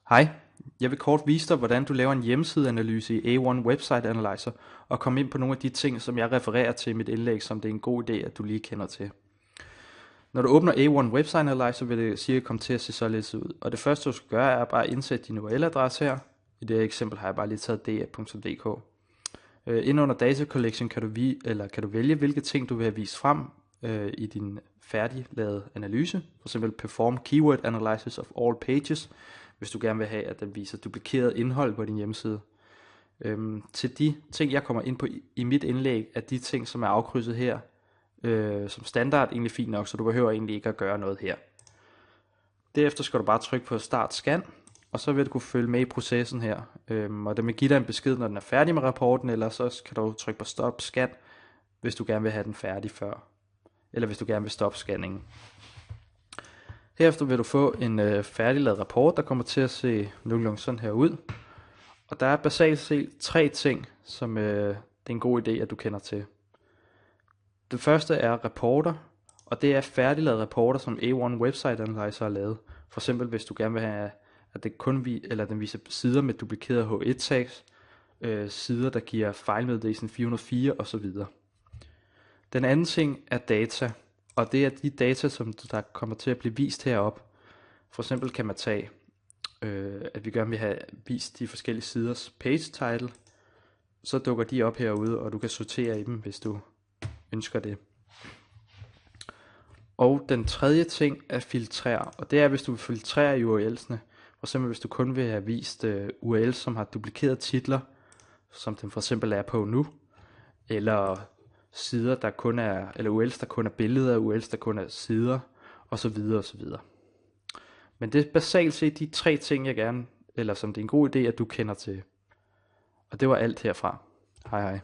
Hej, jeg vil kort vise dig, hvordan du laver en hjemmesideanalyse i A1 Website Analyzer og komme ind på nogle af de ting, som jeg refererer til i mit indlæg, som det er en god idé, at du lige kender til. Når du åbner A1 Website Analyzer, vil det cirka komme til at se således ud. Og det første, du skal gøre, er bare at indsætte din URL-adresse her. I det her eksempel har jeg bare lige taget da.dk. Inde under Data Collection kan du vælge, hvilke ting du vil have vist frem i din færdiglavede analyse. For eksempel Perform Keyword Analysis of All Pages, hvis du gerne vil have, at den viser duplikeret indhold på din hjemmeside. Til de ting, jeg kommer ind på i mit indlæg, er de ting, som er afkrydset her, som standard egentlig fint nok, så du behøver egentlig ikke at gøre noget her. Derefter skal du bare trykke på Start Scan, og så vil du kunne følge med i processen her. Og den vil give dig en besked, når den er færdig med rapporten, eller så kan du trykke på Stop Scan, hvis du gerne vil have den færdig før, eller hvis du gerne vil stoppe scanningen. Herefter vil du få en færdiglavet rapport, der kommer til at se nogenlunde sådan her ud. Og der er basalt set 3 ting, som det er en god idé, at du kender til. Det første er rapporter, og det er færdiglavede rapporter, som A1 Website Analyzer har lavet. For eksempel hvis du gerne vil have, at det den viser sider med duplikeret H1-tags, sider der giver fejlmeddelelsen 404 osv. Den anden ting er data, og det er de data, som der kommer til at blive vist heroppe. For eksempel kan man tage, at vi gerne vil have vist de forskellige siders page title, så dukker de op herude, og du kan sortere i dem, hvis du ønsker det. Og den tredje ting er filtrere, og det er, hvis du vil filtrere URL'sene. For eksempel hvis du kun vil have vist URL's, som har duplikerede titler, som den for eksempel er på nu, eller sider der kun er, eller URL's der kun er billeder, URL's der kun er sider, osv. osv. Men det er basalt set de 3 ting, jeg gerne, eller som det er en god idé, at du kender til. Og det var alt herfra. Hej hej.